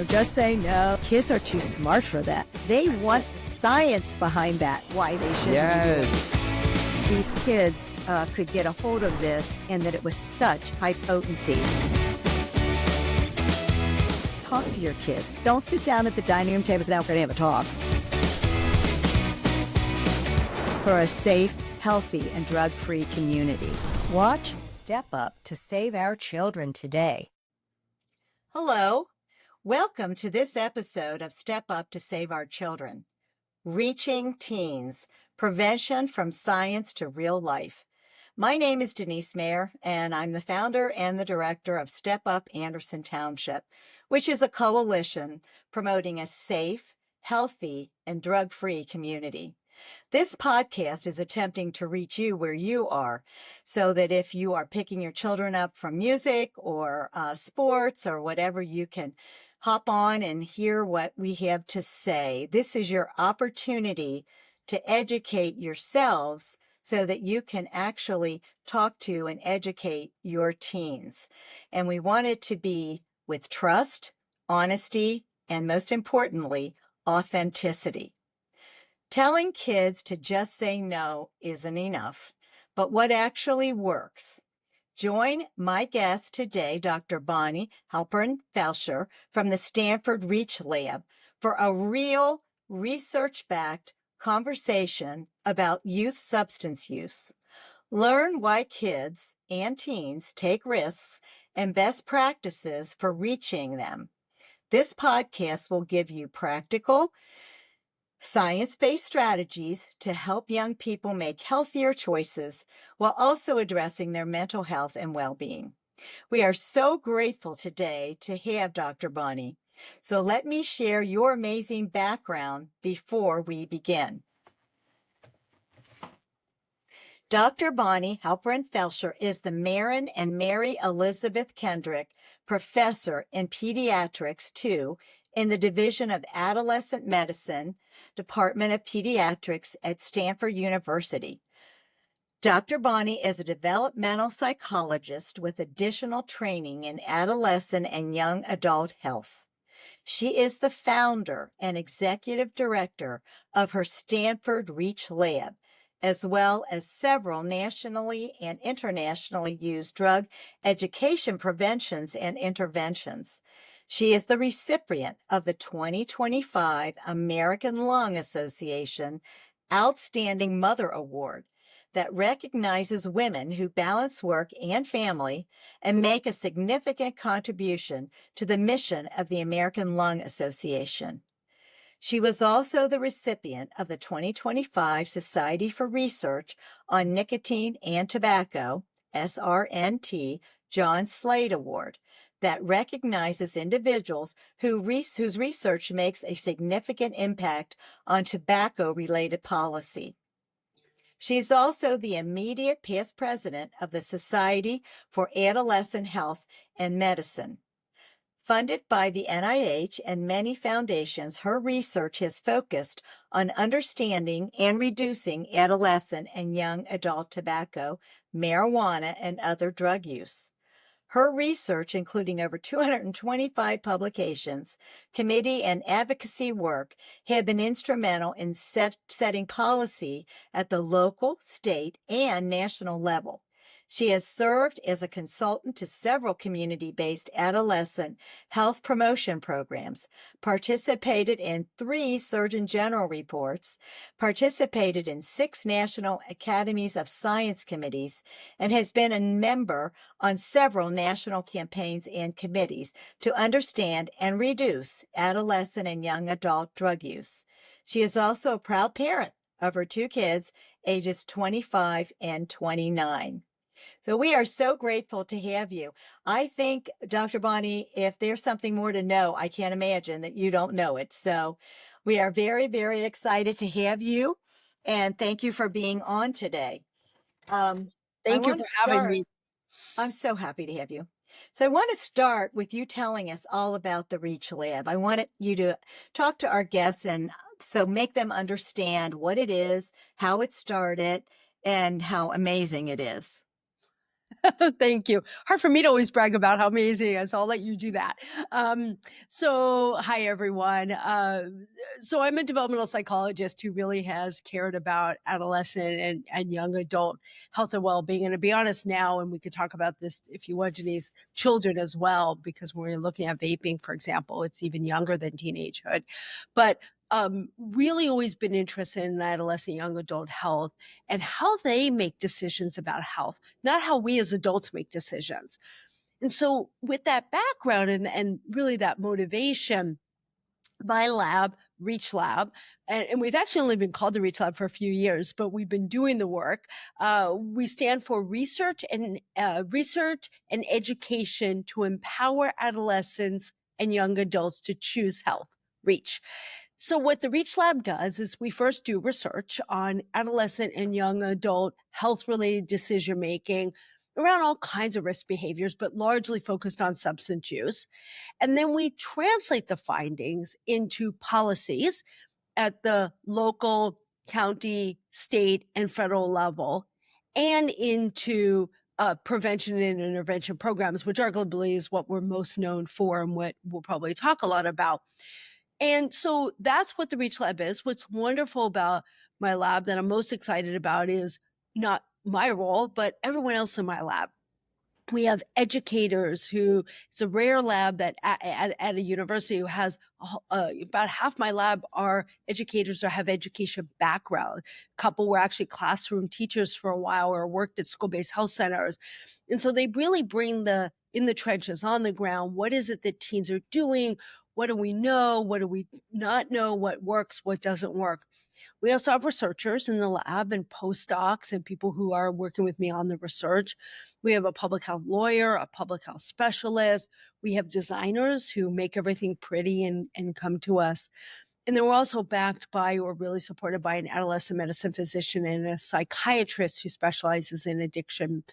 just say no. Kids are too smart for that. They want science behind that, why they shouldn't be doing it. These kids could get a hold of this and that it was such high potency. Talk to your kid. Don't sit down at the dining room table and say, now we're going to have a talk. For a safe, healthy, and drug-free community. Watch Step Up to Save Our Children today. Hello. Welcome to this episode of Step Up to Save Our Children. Reaching Teens, Prevention from Science to Real Life. My name is Denise Mayer, and I'm the founder and the director of Step Up Anderson Township, which is a coalition promoting a safe, healthy, and drug-free community. This podcast is attempting to reach you where you are, so that if you are picking your children up from music or sports or whatever, you can hop on and hear what we have to say. This is your opportunity to educate yourselves so that you can actually talk to and educate your teens. And we want it to be with trust, honesty, and most importantly, authenticity. Telling kids to just say no isn't enough, but what actually works? Join my guest today, Dr. Bonnie Halpern-Felsher from the Stanford Reach Lab, for a real research-backed conversation about youth substance use. Learn why kids and teens take risks and best practices for reaching them. This podcast will give you practical, science-based strategies to help young people make healthier choices while also addressing their mental health and well-being. We are so grateful today to have Dr. Bonnie. So let me share your amazing background before we begin. Dr. Bonnie Halpern-Felsher is the Marin and Mary Elizabeth Kendrick Professor in Pediatrics II in the Division of Adolescent Medicine, Department of Pediatrics at Stanford University. Dr. Bonnie is a developmental psychologist with additional training in adolescent and young adult health. She is the founder and executive director of her Stanford Reach Lab, as well as several nationally and internationally used drug education preventions and interventions. She is the recipient of the 2025 American Lung Association Outstanding Mother Award that recognizes women who balance work and family and make a significant contribution to the mission of the American Lung Association. She was also the recipient of the 2025 Society for Research on Nicotine and Tobacco, SRNT, John Slade Award, that recognizes individuals whose research makes a significant impact on tobacco-related policy. She's also the immediate past president of the Society for Adolescent Health and Medicine. Funded by the NIH and many foundations, her research has focused on understanding and reducing adolescent and young adult tobacco, marijuana, and other drug use. Her research, including over 225 publications, committee and advocacy work, have been instrumental in setting policy at the local, state, and national level. She has served as a consultant to several community-based adolescent health promotion programs, participated in 3 Surgeon General reports, participated in 6 National Academies of Science committees, and has been a member on several national campaigns and committees to understand and reduce adolescent and young adult drug use. She is also a proud parent of her 2 kids, ages 25 and 29. So we are so grateful to have you. I think, Dr. Bonnie, if there's something more to know, I can't imagine that you don't know it. So we are very, very excited to have you. And thank you for being on today. Thank you for having me. I'm so happy to have you. So I want to start with you telling us all about the Reach Lab. I wanted you to talk to our guests and so make them understand what it is, how it started, and how amazing it is. Thank you. Hard for me to always brag about how amazing it is. So I'll let you do that. So hi everyone. So I'm a developmental psychologist who really has cared about adolescent and young adult health and well-being. And to be honest now, and we could talk about this if you want, Denise, children as well, because when we're looking at vaping, for example, it's even younger than teenagehood. But really always been interested in adolescent young adult health and how they make decisions about health, not how we as adults make decisions. And so with that background and really that motivation, my lab, Reach Lab, and we've actually only been called the Reach Lab for a few years, but we've been doing the work. We stand for research and education to empower adolescents and young adults to choose health. Reach. So what the Reach Lab does is we first do research on adolescent and young adult health-related decision-making around all kinds of risk behaviors, but largely focused on substance use. And then we translate the findings into policies at the local, county, state, and federal level, and into prevention and intervention programs, which arguably is what we're most known for and what we'll probably talk a lot about. And so that's what the Reach Lab is. What's wonderful about my lab that I'm most excited about is not my role, but everyone else in my lab. We have educators who, it's a rare lab that at a university who has about half my lab are educators or have education background. A couple were actually classroom teachers for a while or worked at school-based health centers. And so they really bring in the trenches on the ground. What is it that teens are doing? What do we know? What do we not know? What works? What doesn't work? We also have researchers in the lab and postdocs and people who are working with me on the research. We have a public health lawyer, a public health specialist. We have designers who make everything pretty and come to us. And then we're also backed by or really supported by an adolescent medicine physician and a psychiatrist who specializes in addiction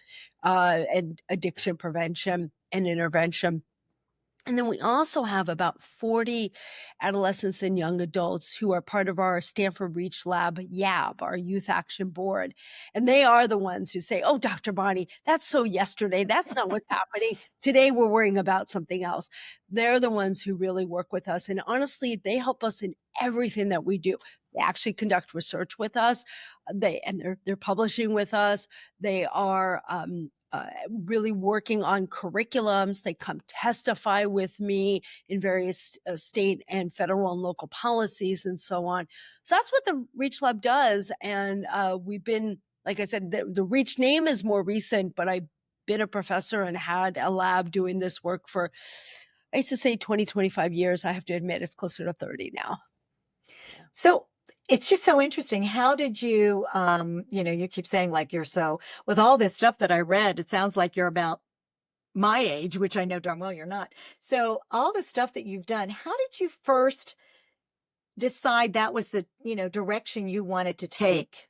and addiction prevention and intervention. And then we also have about 40 adolescents and young adults who are part of our Stanford Reach Lab YAB, our Youth Action Board. And they are the ones who say, oh, Dr. Bonnie, that's so yesterday. That's not what's happening. Today we're worrying about something else. They're the ones who really work with us. And honestly, they help us in everything that we do. They actually conduct research with us. They're publishing with us. They are really working on curriculums. They come testify with me in various state and federal and local policies and so on. So that's what the Reach Lab does. And we've been, like I said, the Reach name is more recent, but I've been a professor and had a lab doing this work for, I used to say 20, 25 years. I have to admit it's closer to 30 now. So it's just so interesting. How did you, you keep saying like you're so, with all this stuff that I read, it sounds like you're about my age, which I know darn well you're not. So all the stuff that you've done, how did you first decide that was the, direction you wanted to take?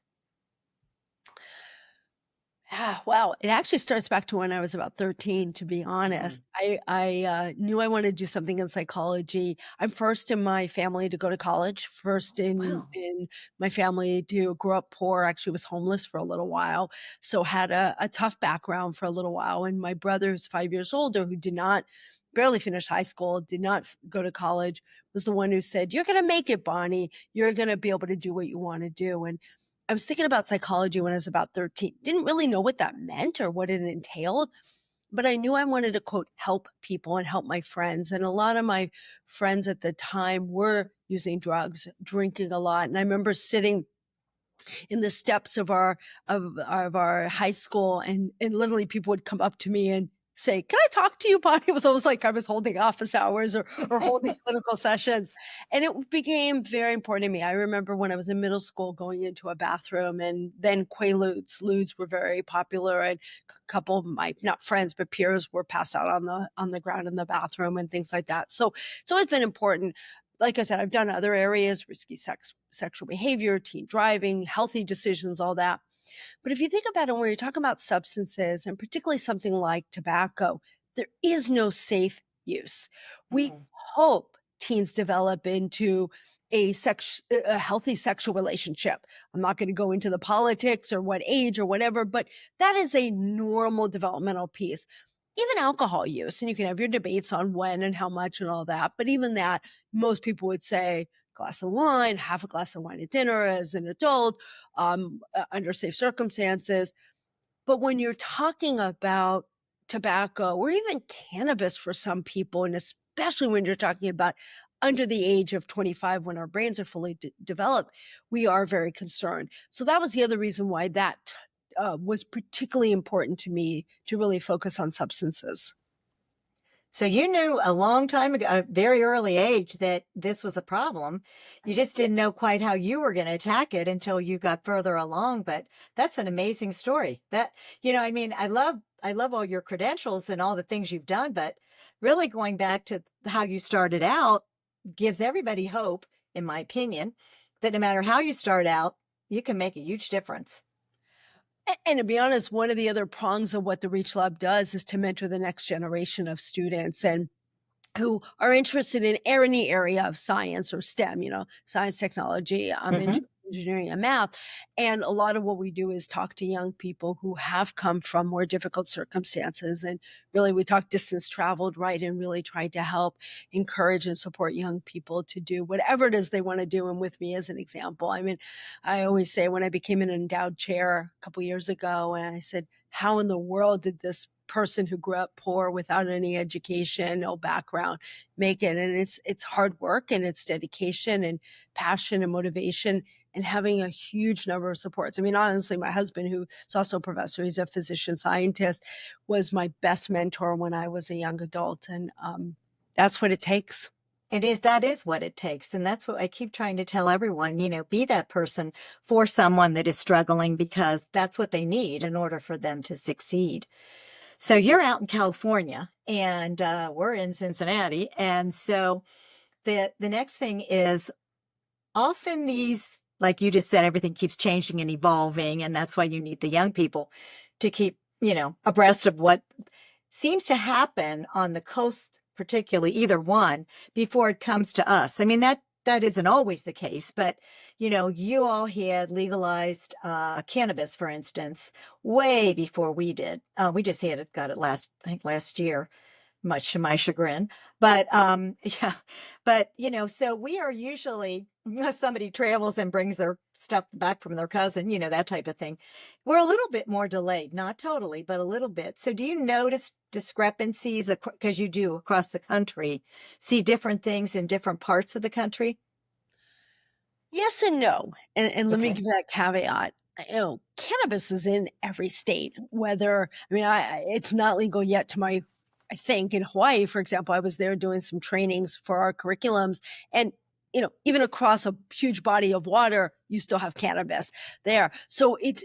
Yeah, wow. It actually starts back to when I was about 13, to be honest. I knew I wanted to do something in psychology. I'm first in my family to go to college, first Wow. in my family to grow up poor, actually was homeless for a little while. So had a tough background for a little while. And my brother, who's 5 years older, who did not barely finish high school, did not go to college, was the one who said, you're going to make it, Bonnie. You're going to be able to do what you want to do. And I was thinking about psychology when I was about 13. Didn't really know what that meant or what it entailed, but I knew I wanted to, quote, help people and help my friends. And a lot of my friends at the time were using drugs, drinking a lot. And I remember sitting in the steps of our high school and literally people would come up to me and say, can I talk to you, Bonnie? It was almost like I was holding office hours or holding clinical sessions. And it became very important to me. I remember when I was in middle school going into a bathroom and then Quaaludes. Ludes were very popular and a couple of my, not friends, but peers were passed out on the ground in the bathroom and things like that. So it's been important. Like I said, I've done other areas, risky sexual behavior, teen driving, healthy decisions, all that. But if you think about it, when you're talking about substances, and particularly something like tobacco, there is no safe use. We hope teens develop into a healthy sexual relationship. I'm not going to go into the politics or what age or whatever, but that is a normal developmental piece. Even alcohol use, and you can have your debates on when and how much and all that, but even that, most people would say glass of wine, half a glass of wine at dinner as an adult, under safe circumstances. But when you're talking about tobacco or even cannabis for some people, and especially when you're talking about under the age of 25, when our brains are fully developed, we are very concerned. So that was the other reason why that was particularly important to me, to really focus on substances. So you knew a long time ago, a very early age, that this was a problem. You just didn't know quite how you were going to attack it until you got further along. But that's an amazing story. That, I mean, I love all your credentials and all the things you've done, but really going back to how you started out gives everybody hope, in my opinion, that no matter how you start out, you can make a huge difference. And to be honest, one of the other prongs of what the Reach Lab does is to mentor the next generation of students and who are interested in any area of science or STEM, science, technology, Hmm. engineering, and math. And a lot of what we do is talk to young people who have come from more difficult circumstances. And really, we talk distance traveled, right? And really try to help encourage and support young people to do whatever it is they want to do. And with me as an example, I mean, I always say when I became an endowed chair a couple years ago, and I said, how in the world did this person who grew up poor without any education, no background, make it? And it's hard work and it's dedication and passion and motivation and having a huge number of supports. I mean, honestly, my husband, who's also a professor, he's a physician scientist, was my best mentor when I was a young adult. And that's what it takes. That is what it takes. And that's what I keep trying to tell everyone, be that person for someone that is struggling, because that's what they need in order for them to succeed. So you're out in California and we're in Cincinnati. And so the next thing is, often these, like you just said, everything keeps changing and evolving. And that's why you need the young people to keep, abreast of what seems to happen on the coast, particularly either one, before it comes to us. I mean, that isn't always the case, but you all had legalized cannabis, for instance, way before we did. We just got it last year, much to my chagrin. But yeah, but so we are usually, somebody travels and brings their stuff back from their cousin, that type of thing. We're a little bit more delayed, not totally, but a little bit. So do you notice discrepancies, because you do across the country, see different things in different parts of the country? Yes and no. And let me Okay. give that caveat. Cannabis is in every state, whether, I mean, it's not legal yet I think in Hawaii, for example, I was there doing some trainings for our curriculums. And, even across a huge body of water, you still have cannabis there. So it's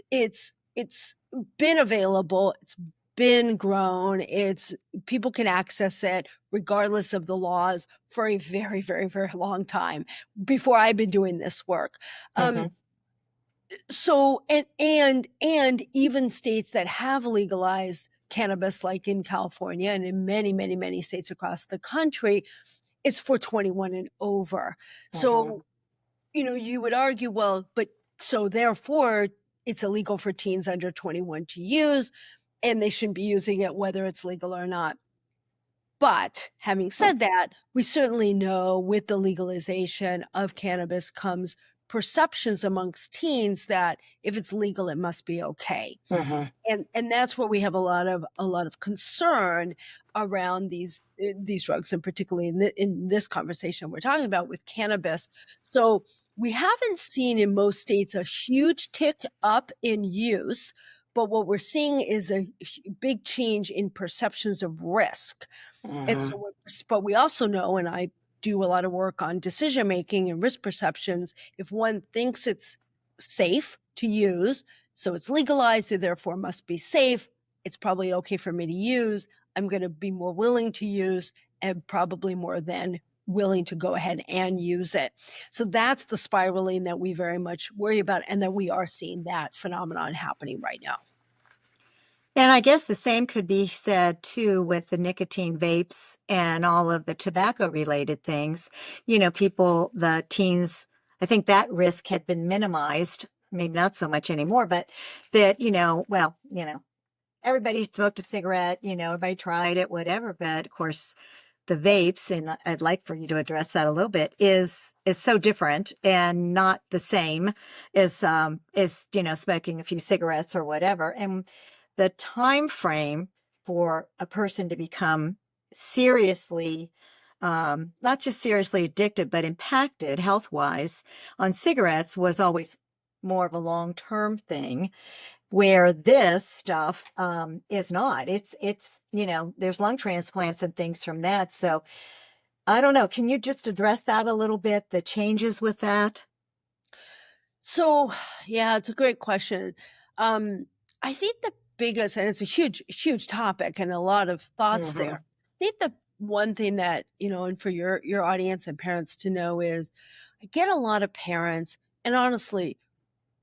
been available. It's been grown. People can access it regardless of the laws for a very, very, very long time before I've been doing this work. Um, Hmm. so and even states that have legalized cannabis, like in California and in many, many, many states across the country, it's for 21 and over. Hmm. So, you would argue, well, but so therefore it's illegal for teens under 21 to use, and they shouldn't be using it whether it's legal or not. But having said that, we certainly know with the legalization of cannabis comes perceptions amongst teens that if it's legal, it must be okay. Hmm. And that's where we have a lot of concern around these drugs, and particularly in this conversation we're talking about with cannabis. So we haven't seen in most states a huge tick up in use, but what we're seeing is a big change in perceptions of risk. And Hmm. so, but we also know, and I do a lot of work on decision making and risk perceptions. If one thinks it's safe to use, so it's legalized, it therefore must be safe. It's probably okay for me to use. I'm going to be more willing to use, and probably more than willing to go ahead and use it. So that's the spiraling that we very much worry about, and that we are seeing that phenomenon happening right now. And I guess the same could be said too with the nicotine vapes and all of the tobacco related things. The teens, I think that risk had been minimized, maybe not so much anymore, but that, everybody smoked a cigarette, everybody tried it, whatever. But of course, the vapes, and I'd like for you to address that a little bit, is so different and not the same as smoking a few cigarettes or whatever. And the time frame for a person to become seriously, not just seriously addicted, but impacted health wise on cigarettes was always more of a long term thing, where this stuff is not. There's lung transplants and things from that. So I don't know. Can you just address that a little bit, the changes with that? So, yeah, it's a great question. Um, I think the biggest, and it's a huge, huge topic and a lot of thoughts Hmm. there. I think the one thing that, and for your audience and parents to know is I get a lot of parents, and honestly,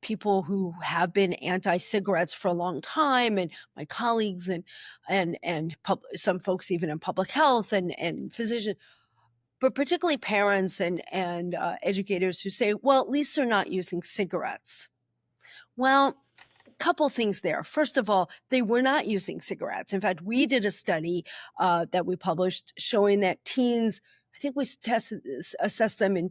people who have been anti-cigarettes for a long time, and my colleagues and some folks even in public health and physicians, but particularly parents and educators who say, well, at least they're not using cigarettes. Well, a couple things there. First of all, they were not using cigarettes. In fact, we did a study that we published showing that teens, I think we assessed them in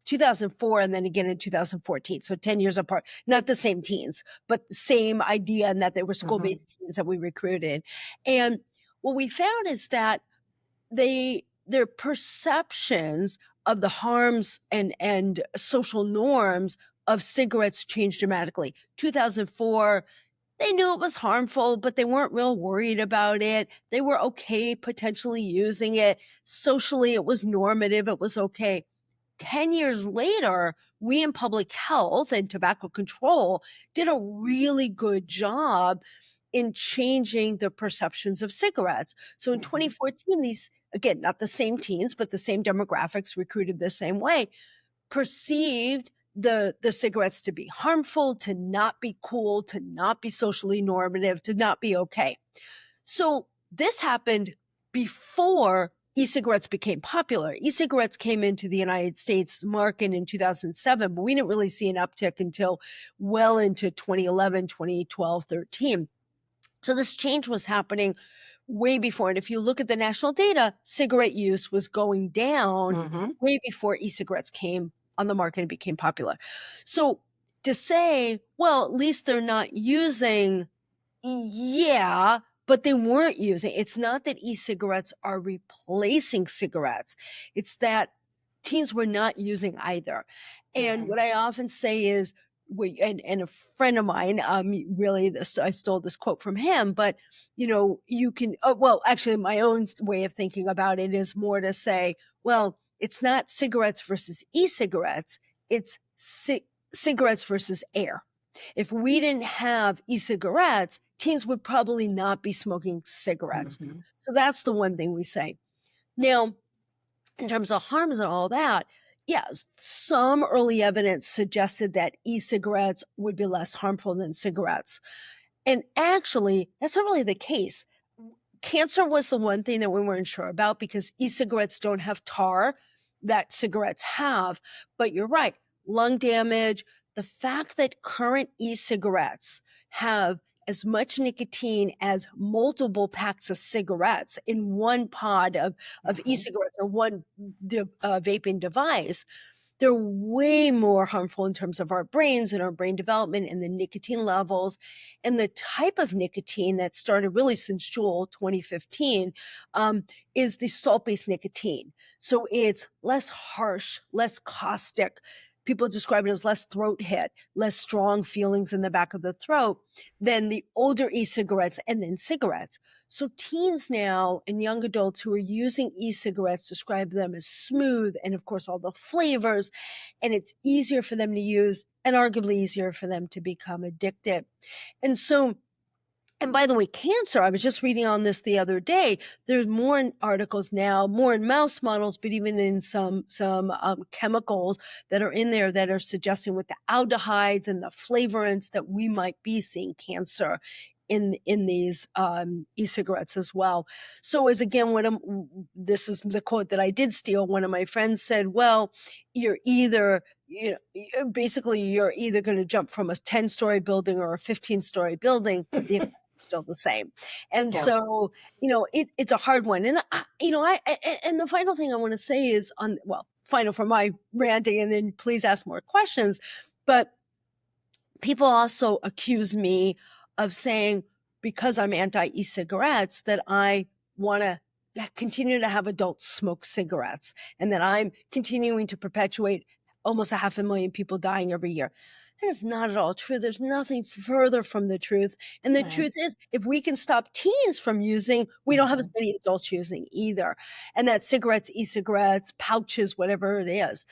2004 and then again in 2014, so 10 years apart. Not the same teens, but the same idea, and that they were Hmm. school-based teens that we recruited. And what we found is that their perceptions of the harms and social norms of cigarettes changed dramatically. 2004, they knew it was harmful, but they weren't real worried about it. They were okay potentially using it. Socially, it was normative, it was okay. 10 years later, we in public health and tobacco control did a really good job in changing the perceptions of cigarettes. So in Hmm. 2014, these, again, not the same teens, but the same demographics recruited the same way, perceived the cigarettes to be harmful, to not be cool, to not be socially normative, to not be okay. So this happened before e-cigarettes became popular. E-cigarettes came into the United States market in 2007, but we didn't really see an uptick until well into 2011, 2012, 13. So this change was happening way before. And if you look at the national data, cigarette use was going down Hmm. way before e-cigarettes came on the market and became popular. So to say, well, at least they're not using, yeah, but they weren't using, it's not that e-cigarettes are replacing cigarettes. It's that teens were not using either. And Hmm. what I often say is, and a friend of mine, really, I stole this quote from him, but you can, well, actually, my own way of thinking about it is more to say, well, it's not cigarettes versus e-cigarettes, it's cigarettes versus air. If we didn't have e-cigarettes, teens would probably not be smoking cigarettes. Hmm. So that's the one thing we say. Now, in terms of harms and all that, yes, some early evidence suggested that e-cigarettes would be less harmful than cigarettes. And actually, that's not really the case. Cancer was the one thing that we weren't sure about because e-cigarettes don't have tar that cigarettes have. But you're right, lung damage, the fact that current e-cigarettes have as much nicotine as multiple packs of cigarettes in one pod of Hmm. e-cigarettes or one vaping device, they're way more harmful in terms of our brains and our brain development and the nicotine levels and the type of nicotine that started really since Juul 2015 is the salt-based nicotine. So it's less harsh, less caustic. People describe it as less throat hit, less strong feelings in the back of the throat than the older e-cigarettes and then cigarettes. So teens now and young adults who are using e-cigarettes describe them as smooth and of course all the flavors, and it's easier for them to use and arguably easier for them to become addicted. And so, and by the way, cancer, I was just reading on this the other day. There's more in articles now, more in mouse models, but even in some chemicals that are in there that are suggesting with the aldehydes and the flavorants that we might be seeing cancer in these e-cigarettes as well. So as again, this is the quote that I did steal. One of my friends said, "Well, you're either basically you're either going to jump from a 10-story building or a 15-story building. The effect's still the same." And Yeah. so it's a hard one. And and the final thing I want to say is final for my ranting, and then please ask more questions. But people also accuse me of saying, because I'm anti e-cigarettes, that I want to continue to have adults smoke cigarettes and that I'm continuing to perpetuate almost 500,000 people dying every year. That is not at all true. There's nothing further from the truth. And the Right. truth is, if we can stop teens from using, we don't have as many adults using either. And that cigarettes, e-cigarettes, pouches, whatever it is.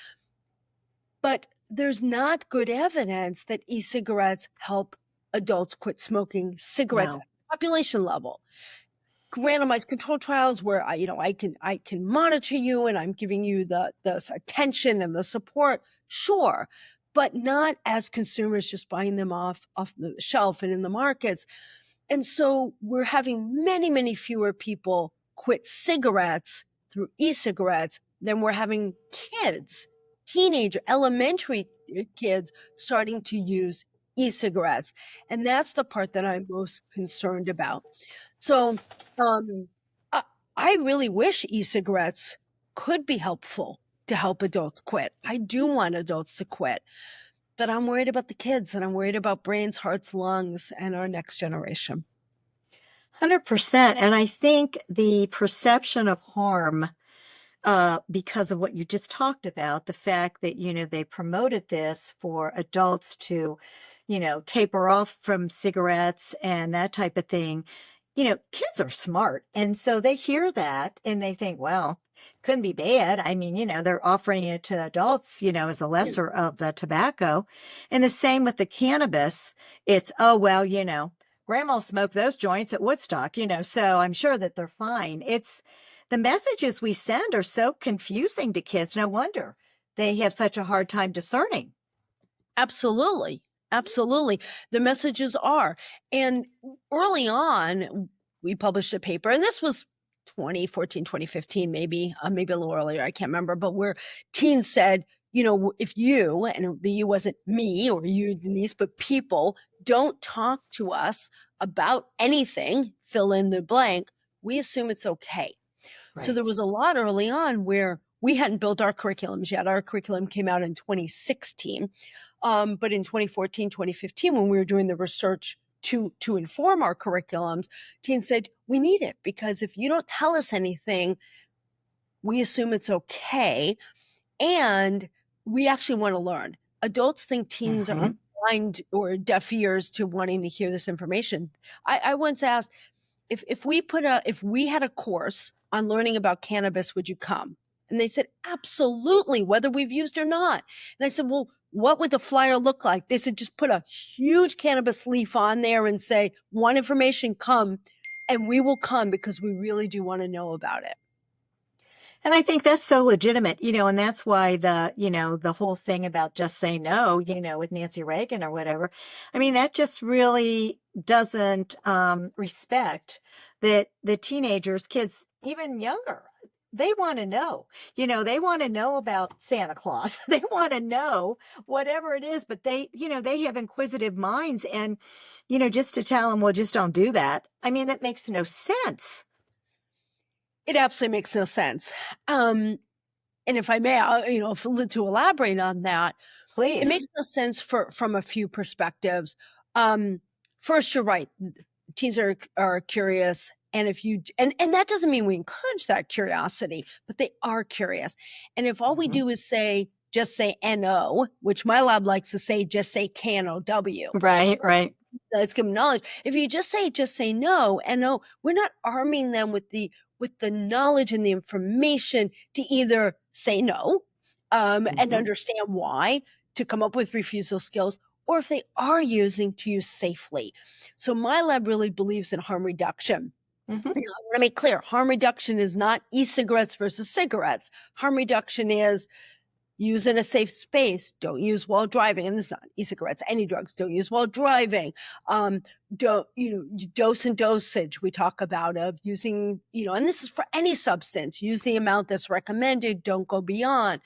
But there's not good evidence that e-cigarettes help adults quit smoking cigarettes No. at the population level. Randomized control trials where I can monitor you and I'm giving you the attention and the support, sure, but not as consumers just buying them off the shelf and in the markets. And so we're having many, many fewer people quit cigarettes through e-cigarettes than we're having kids, teenager, elementary kids starting to use e-cigarettes. And that's the part that I'm most concerned about. So I really wish e-cigarettes could be helpful to help adults quit. I do want adults to quit, but I'm worried about the kids and I'm worried about brains, hearts, lungs, and our next generation. 100%. And I think the perception of harm, because of what you just talked about, the fact that, they promoted this for adults to, taper off from cigarettes and that type of thing. Kids are smart. And so they hear that and they think, well, couldn't be bad. I mean, they're offering it to adults, as a lesser of the tobacco. And the same with the cannabis. It's, oh, well, grandma smoked those joints at Woodstock, so I'm sure that they're fine. It's the messages we send are so confusing to kids. No wonder they have such a hard time discerning. Absolutely. Absolutely. The messages are. And early on, we published a paper, and this was 2014, 2015, maybe a little earlier, I can't remember, but where teens said, if you, and the you wasn't me or you, Denise, but people don't talk to us about anything, fill in the blank, we assume it's okay. Right. So there was a lot early on where we hadn't built our curriculums yet. Our curriculum came out in 2016. But in 2014, 2015, when we were doing the research to inform our curriculums, teens said, we need it because if you don't tell us anything, we assume it's okay. And we actually want to learn. Adults think teens are blind or deaf ears to wanting to hear this information. I once asked, if we had a course on learning about cannabis, would you come? And they said, absolutely, whether we've used or not. And I said, well, what would the flyer look like? They said, just put a huge cannabis leaf on there and say, want information, come. And we will come because we really do want to know about it. And I think that's so legitimate, and that's why the whole thing about just say no, with Nancy Reagan or whatever. I mean, that just really doesn't respect that the teenagers, kids, even younger, they want to know, they want to know about Santa Claus. They want to know whatever it is, but they have inquisitive minds and, just to tell them, well, just don't do that. I mean, that makes no sense. It absolutely makes no sense. And if I may, to elaborate on that, Please. It makes no sense from a few perspectives. First, you're right. Teens are curious. And and that doesn't mean we encourage that curiosity, but they are curious. And if all we do is just say NO, which my lab likes to say, just say KNOW. Right. Let's give them knowledge. If you just say no, NO, we're not arming them with the knowledge and the information to either say no and understand why, to come up with refusal skills, or if they are using, to use safely. So my lab really believes in harm reduction. I want to make clear, harm reduction is not e-cigarettes versus cigarettes. Harm reduction is use in a safe space, don't use while driving. And this is not e-cigarettes, any drugs, don't use while driving. Don't, dose and dosage we talk about of using, and this is for any substance, use the amount that's recommended, don't go beyond.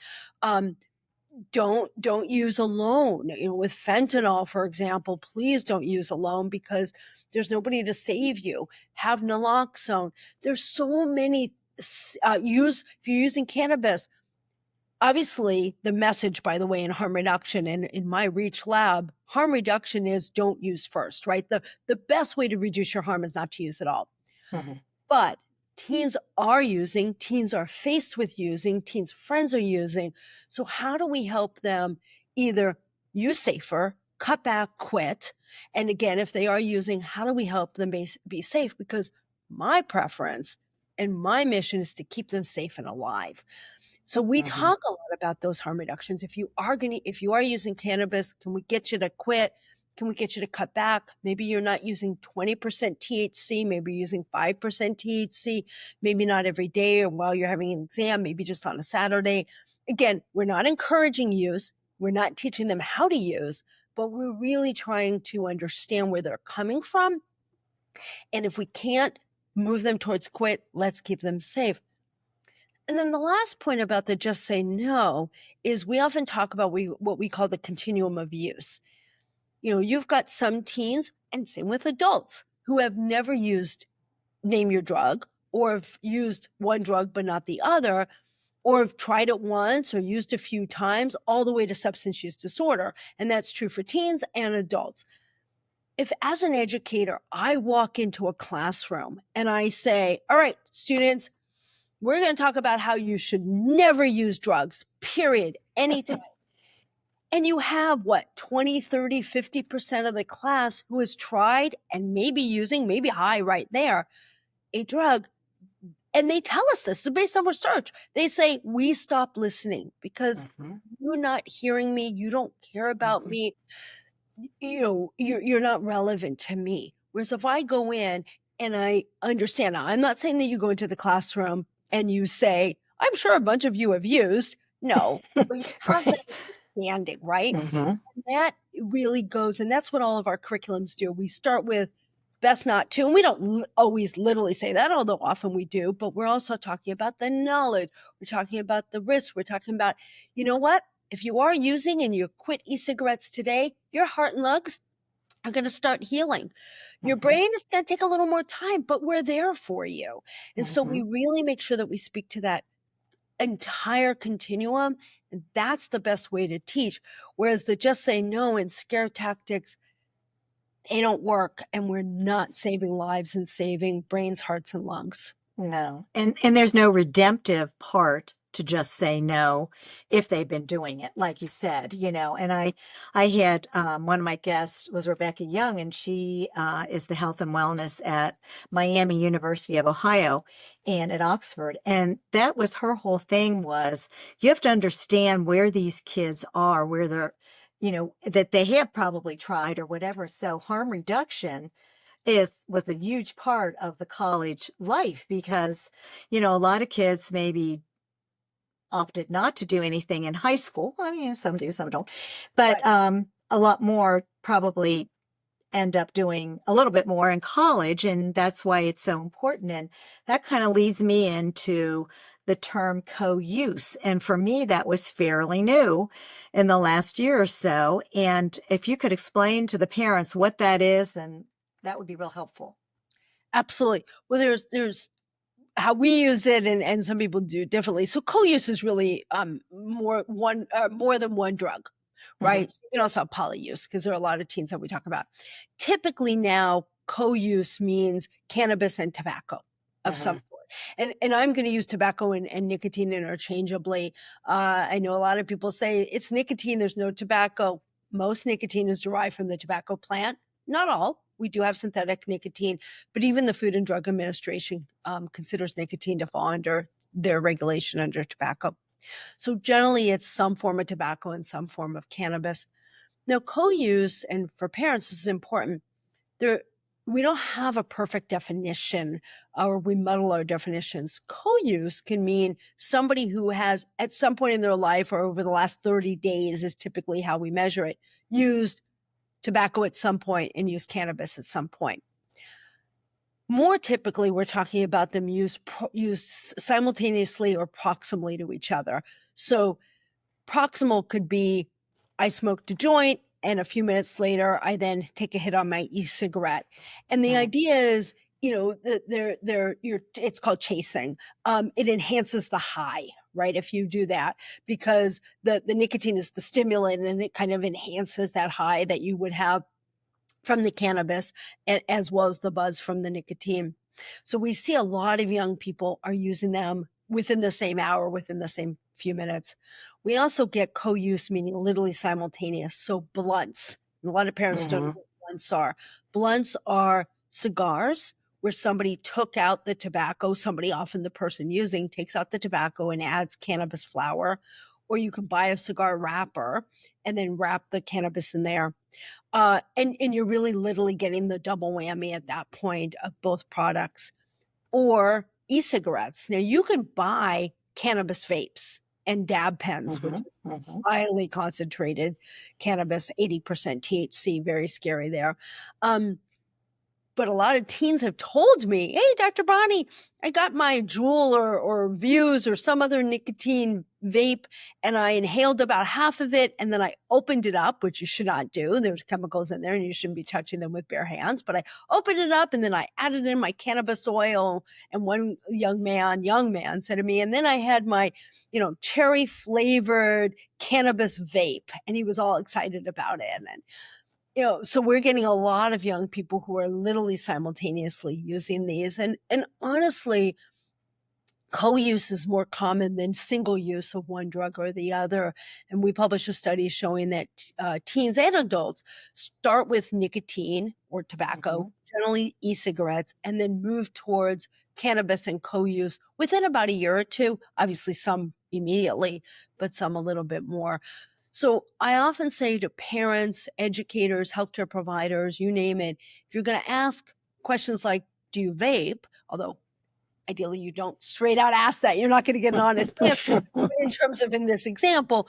Don't use alone. With fentanyl, for example, please don't use alone because there's nobody to save you. Have naloxone. There's so many if you're using cannabis. Obviously, the message, by the way, in harm reduction and in my REACH lab, harm reduction is don't use first, right? The best way to reduce your harm is not to use at all. Mm-hmm. But teens are using, teens are faced with using, teens' friends are using. So how do we help them either use safer, cut back, quit? And again, if they are using, how do we help them be safe? Because my preference and my mission is to keep them safe and alive. So we talk a lot about those harm reductions. If you are using cannabis, can we get you to quit? Can we get you to cut back? Maybe you're not using 20% THC, maybe you're using 5% THC, maybe not every day or while you're having an exam, maybe just on a Saturday. Again, we're not encouraging use. We're not teaching them how to use, but we're really trying to understand where they're coming from. And if we can't move them towards quit, let's keep them safe. And then the last point about the just say no is we often talk about what we call the continuum of use. You've got some teens, and same with adults, who have never used name your drug or have used one drug but not the other, or have tried it once or used a few times, all the way to substance use disorder. And that's true for teens and adults. If as an educator, I walk into a classroom and I say, all right, students, we're going to talk about how you should never use drugs, period, anytime. And you have 20, 30, 50% of the class who has tried and maybe using, maybe high right there, a drug. And they tell us this based on research. They say, we stop listening because you're not hearing me. You don't care about me. You're not relevant to me. Whereas if I go in and I understand, now, I'm not saying that you go into the classroom and you say, I'm sure a bunch of you have used. No, but you have that understanding, right? And that really goes, and that's what all of our curriculums do. We start with best not to, and we don't always literally say that, although often we do, but we're also talking about the knowledge. We're talking about the risks. We're talking about, you know what? If you are using and you quit e-cigarettes today, your heart and lungs are going to start healing. Your brain is going to take a little more time, but we're there for you. And so we really make sure that we speak to that entire continuum. And that's the best way to teach. Whereas the just say no and scare tactics, they don't work. And we're not saving lives and saving brains, hearts, and lungs. No. And there's no redemptive part to just say no if they've been doing it, like you said, and I had, one of my guests was Rebecca Young, and she is the health and wellness at Miami University of Ohio and at Oxford. And that was her whole thing was you have to understand where these kids are, where they're, that they have probably tried or whatever. So harm reduction was a huge part of the college life because, a lot of kids maybe opted not to do anything in high school. I mean, some do, some don't, but a lot more probably end up doing a little bit more in college. And that's why it's so important. And that kind of leads me into the term co-use. And for me, that was fairly new in the last year or so. And if you could explain to the parents what that is, and that would be real helpful. Absolutely. Well, there's how we use it, and some people do differently. So co-use is really more than one drug, right? So you can also have poly-use because there are a lot of teens that we talk about. Typically now, co-use means cannabis and tobacco of some sort. And I'm going to use tobacco and nicotine interchangeably. I know a lot of people say it's nicotine, there's no tobacco. Most nicotine is derived from the tobacco plant. Not all. We do have synthetic nicotine, but even the Food and Drug Administration considers nicotine to fall under their regulation under tobacco. So generally it's some form of tobacco and some form of cannabis. Now co-use, and for parents this is important, we don't have a perfect definition, or we muddle our definitions. Co-use can mean somebody who has, at some point in their life or over the last 30 days is typically how we measure it, used tobacco at some point and used cannabis at some point. More typically, we're talking about them used simultaneously or proximally to each other. So proximal could be, I smoked a joint and a few minutes later, I then take a hit on my e-cigarette. And the idea is, it's called chasing. It enhances the high, right? If you do that, because the nicotine is the stimulant and it kind of enhances that high that you would have from the cannabis, as well as the buzz from the nicotine. So we see a lot of young people are using them within the same hour, within the same few minutes. We also get co-use, meaning literally simultaneous. So blunts. And a lot of parents don't know what blunts are. Blunts are cigars where somebody took out the tobacco, somebody, often the person using, takes out the tobacco and adds cannabis flower. Or you can buy a cigar wrapper and then wrap the cannabis in there. And you're really literally getting the double whammy at that point of both products. Or e-cigarettes. Now you can buy cannabis vapes and dab pens, which is highly concentrated cannabis, 80% THC, very scary there. But a lot of teens have told me, hey, Dr. Bonnie, I got my Juul or Views or some other nicotine vape, and I inhaled about half of it, and then I opened it up, which you should not do. There's chemicals in there, and you shouldn't be touching them with bare hands. But I opened it up, and then I added in my cannabis oil. And one young man said to me, and then I had my, cherry flavored cannabis vape, and he was all excited about it. And so we're getting a lot of young people who are literally simultaneously using these. And honestly, co-use is more common than single use of one drug or the other. And we published a study showing that teens and adults start with nicotine or tobacco, generally e-cigarettes, and then move towards cannabis and co-use within about a year or two. Obviously, some immediately, but some a little bit more. So I often say to parents, educators, healthcare providers, you name it, if you're going to ask questions like, do you vape? Although ideally you don't straight out ask that, you're not going to get an honest answer. But in terms of in this example,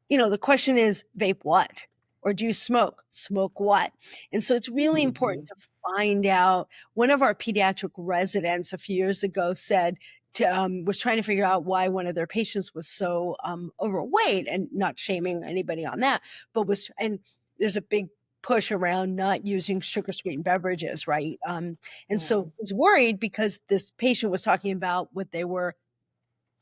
the question is, vape what? Or do you smoke? Smoke what? And so it's really important to find out. One of our pediatric residents a few years ago said, was trying to figure out why one of their patients was so overweight, and not shaming anybody on that, but and there's a big push around not using sugar sweetened beverages, right? And so I was worried because this patient was talking about what they were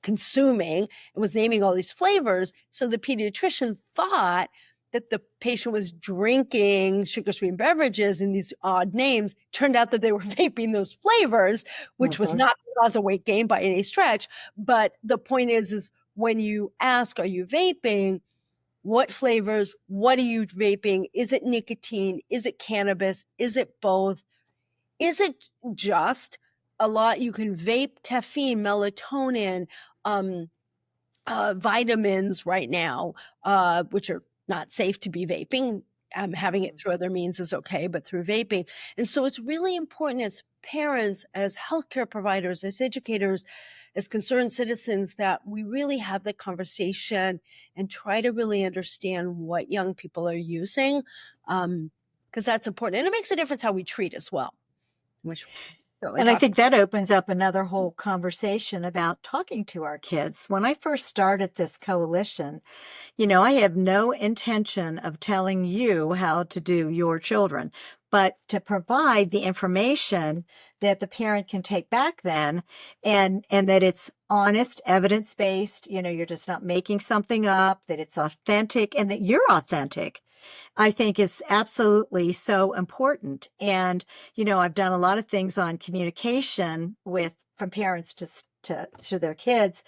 consuming and was naming all these flavors. So the pediatrician thought that the patient was drinking sugar sweetened beverages in these odd names. Turned out that they were vaping those flavors, which was not the cause of weight gain by any stretch. But the point is when you ask, are you vaping? What flavors? What are you vaping? Is it nicotine? Is it cannabis? Is it both? Is it just a lot? You can vape caffeine, melatonin, vitamins right now, which are not safe to be vaping. Having it through other means is okay, but through vaping. And so it's really important as parents, as healthcare providers, as educators, as concerned citizens, that we really have the conversation and try to really understand what young people are using, because that's important. And it makes a difference how we treat as well. And I think that opens up another whole conversation about talking to our kids. When I first started this coalition, I have no intention of telling you how to do your children, but to provide the information that the parent can take back then, and that it's honest, evidence-based, you're just not making something up, that it's authentic, and that you're authentic, I think is absolutely so important. And, I've done a lot of things on communication from parents to their kids,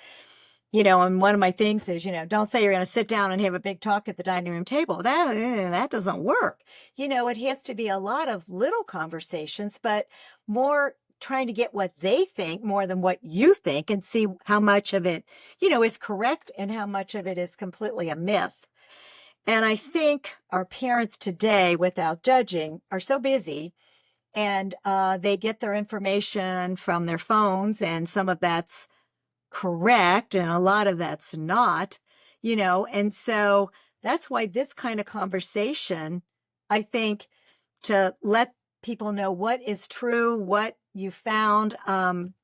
and one of my things is, don't say you're going to sit down and have a big talk at the dining room table. That doesn't work. It has to be a lot of little conversations, but more trying to get what they think more than what you think, and see how much of it, is correct and how much of it is completely a myth. And I think our parents today, without judging, are so busy and they get their information from their phones, and some of that's correct and a lot of that's not, and so that's why this kind of conversation, I think, to let people know what is true, what you found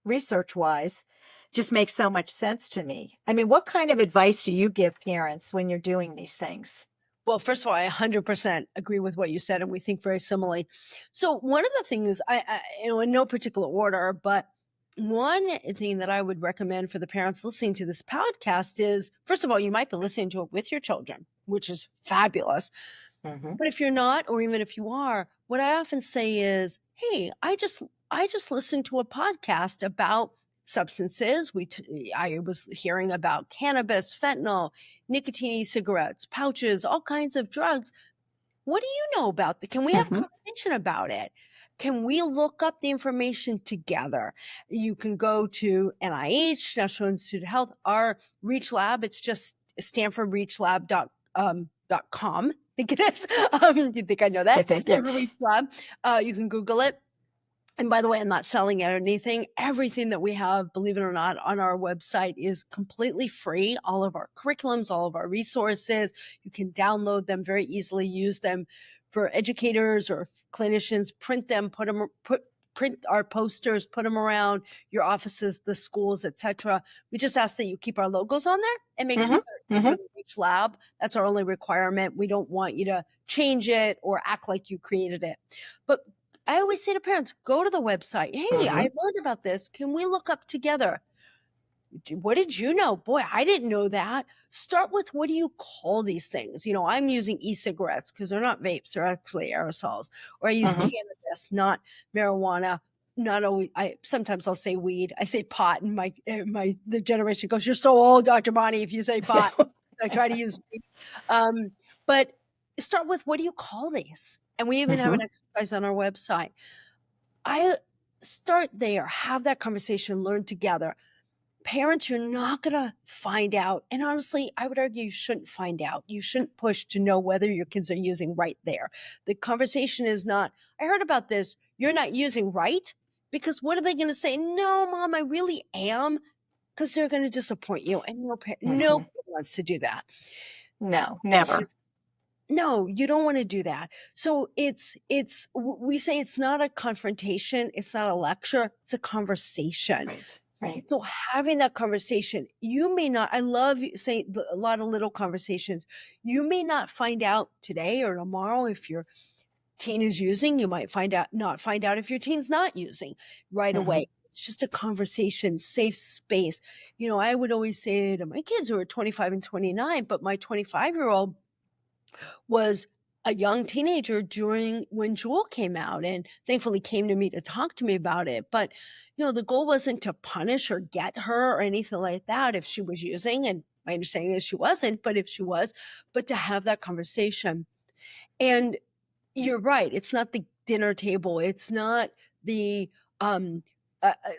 research wise, just makes so much sense to me. I mean, what kind of advice do you give parents when you're doing these things? Well, first of all, I 100% agree with what you said, and we think very similarly. So one of the things in no particular order, but one thing that I would recommend for the parents listening to this podcast is, first of all, you might be listening to it with your children, which is fabulous. Mm-hmm. But if you're not, or even if you are, what I often say is, "Hey, I just listened to a podcast about substances. I was hearing about cannabis, fentanyl, nicotine e-cigarettes, pouches, all kinds of drugs. What do you know about that? Can we have a Mm-hmm. conversation about it? Can we look up the information together?" You can go to NIH, National Institute of Health, our Reach Lab. It's just stanfordreachlab.com. I think it is. You think I know I that? think, yeah. Stanford Reach Lab. You can Google it. And by the way, I'm not selling anything. Everything that we have, believe it or not, on our website is completely free. All of our curriculums, all of our resources, you can download them very easily, use them for educators or clinicians, print them, print our posters, put them around your offices, the schools, etc. We just ask that you keep our logos on there and make sure Mm-hmm. it's Mm-hmm. in Reach Lab. That's our only requirement. We don't want you to change it or act like you created it. But I always say to parents, go to the website. Hey, Mm-hmm. I learned about this. Can we look up together? What did you know? Boy, I didn't know that. Start with, what do you call these things? I'm using e-cigarettes because they're not vapes, they're actually aerosols. Or I use Mm-hmm. cannabis, not marijuana. Not always. Sometimes I'll say weed. I say pot, and the generation goes, "You're so old, Dr. Bonnie, if you say pot." I try to use weed. But start with, what do you call these? And we even have Mm-hmm. an exercise on our website. I start there, have that conversation, learn together. Parents, you're not going to find out. And honestly, I would argue you shouldn't find out. You shouldn't push to know whether your kids are using right there. The conversation is not, "I heard about this. You're not using right." Because what are they going to say? "No, mom, I really am." Because they're going to disappoint you. And Mm-hmm. nobody wants to do that. No, never. No, you don't want to do that. So we say it's not a confrontation, it's not a lecture, it's a conversation. Right. Right. So having that conversation, you may not, I love saying a lot of little conversations. You may not find out today or tomorrow if your teen is using. You might not find out if your teen's not using right Mm-hmm. away. It's just a conversation, safe space. I would always say to my kids who are 25 and 29, but my 25-year-old was a young teenager during when Jewel came out, and thankfully came to me to talk to me about it. But, the goal wasn't to punish or get her or anything like that if she was using. And my understanding is she wasn't, but if she was, but to have that conversation. And you're right. It's not the dinner table. It's not the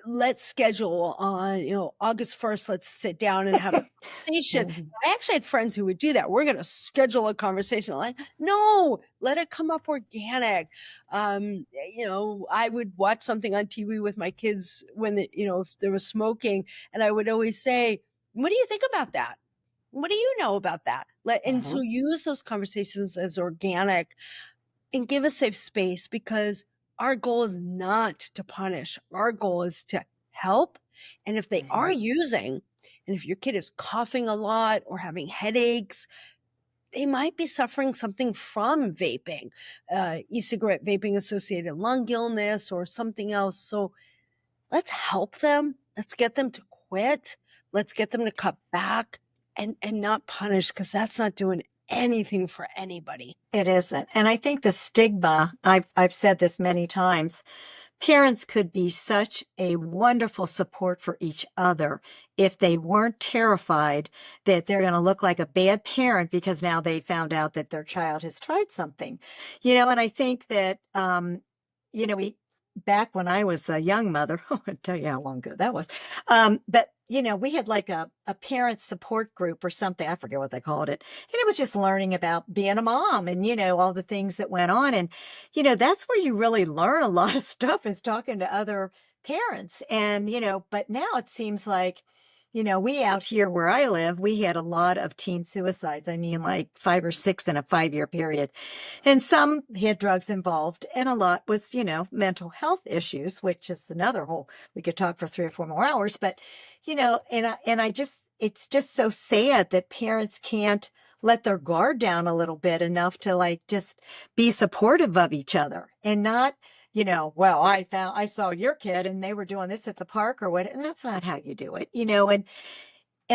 let's schedule on, August 1st, let's sit down and have a conversation. Mm-hmm. I actually had friends who would do that. We're going to schedule a conversation. Like, no, let it come up organic. I would watch something on TV with my kids when, if there was smoking, and I would always say, "What do you think about that? What do you know about that?" And Mm-hmm. so use those conversations as organic and give a safe space, because our goal is not to punish. Our goal is to help. And if they Mm-hmm. are using, and if your kid is coughing a lot or having headaches, they might be suffering something from vaping, e-cigarette vaping associated lung illness or something else. So let's help them. Let's get them to quit. Let's get them to cut back and not punish, because that's not doing anything for anybody. It isn't. And I think the stigma, I've said this many times, parents could be such a wonderful support for each other if they weren't terrified that they're going to look like a bad parent because now they found out that their child has tried something. And I think that, we back when I was a young mother, I'll tell you how long ago that was. But we had like a parent support group or something. I forget what they called it. And it was just learning about being a mom and, all the things that went on. And, that's where you really learn a lot of stuff, is talking to other parents. And, but now it seems like, we out here where I live, we had a lot of teen suicides. I mean, like 5 or 6 in a 5-year period. And some had drugs involved, and a lot was, mental health issues, which is another whole, we could talk for 3 or 4 more hours. But, and I just, it's just so sad that parents can't let their guard down a little bit enough to like just be supportive of each other and not, well, I saw your kid and they were doing this at the park or what, and that's not how you do it, and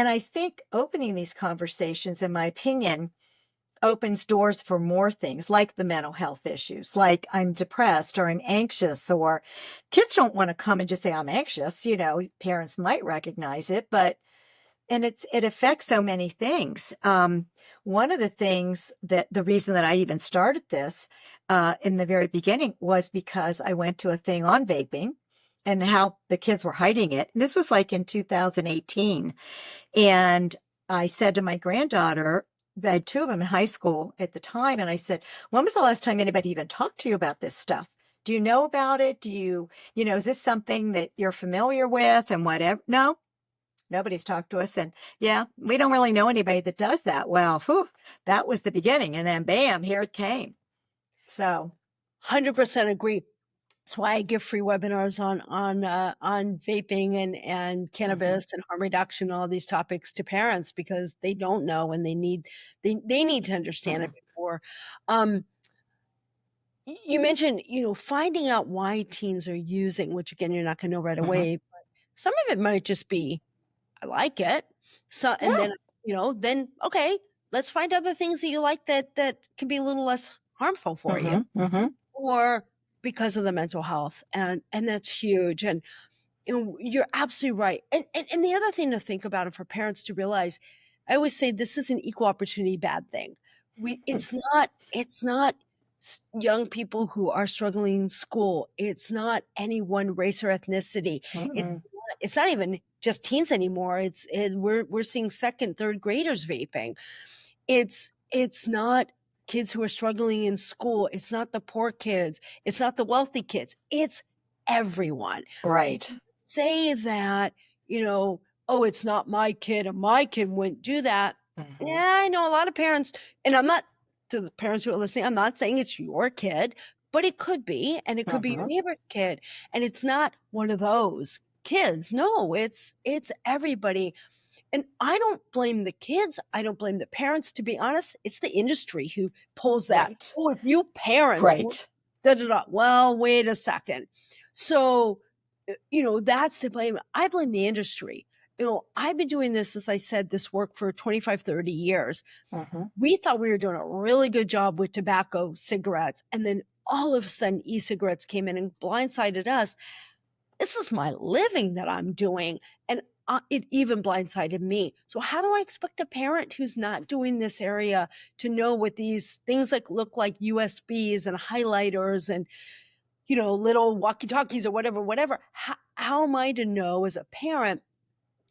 I think opening these conversations, in my opinion, opens doors for more things like the mental health issues, like I'm depressed or I'm anxious, or kids don't want to come and just say, I'm anxious. Parents might recognize it, and it affects so many things. One of the things that the reason that I even started this in the very beginning was because I went to a thing on vaping and how the kids were hiding it. And this was like in 2018. And I said to my granddaughter, I had 2 of them in high school at the time, and I said, when was the last time anybody even talked to you about this stuff? Do you know about it? Do you, is this something that you're familiar with and whatever? No, nobody's talked to us. And yeah, we don't really know anybody that does that. Well, that was the beginning. And then bam, here it came. So 100% agree. That's why I give free webinars on vaping and cannabis and harm reduction, all these topics to parents, because they don't know and they need to understand it before. You mentioned, finding out why teens are using, which again, you're not going to know right away, but some of it might just be, I like it. So, and then, then, okay, let's find other things that you like that can be a little less harmful for you, or because of the mental health. And that's huge. And you're absolutely right. And the other thing to think about, and for parents to realize, I always say this is an equal opportunity bad thing. It's not young people who are struggling in school. It's not any one race or ethnicity. It's not even just teens anymore. We're seeing 2nd, 3rd graders vaping. It's not kids who are struggling in school. It's not the poor kids. It's not the wealthy kids. It's everyone. Right. Say that, oh, it's not my kid and my kid wouldn't do that. Yeah, I know a lot of parents, and I'm not, to the parents who are listening, I'm not saying it's your kid, but it could be, and it could be your neighbor's kid. And it's not one of those kids. No, it's everybody. And I don't blame the kids. I don't blame the parents. To be honest, it's the industry who pulls that. Right. Oh, if you parents, Right. Well, wait a second. So, that's to blame. I blame the industry. I've been doing this, as I said, this work for 25, 30 years. We thought we were doing a really good job with tobacco, cigarettes. And then all of a sudden, e-cigarettes came in and blindsided us. This is my living that I'm doing. And it even blindsided me. So how do I expect a parent who's not doing this area to know what these things look like USBs and highlighters and, little walkie-talkies or whatever. How am I to know as a parent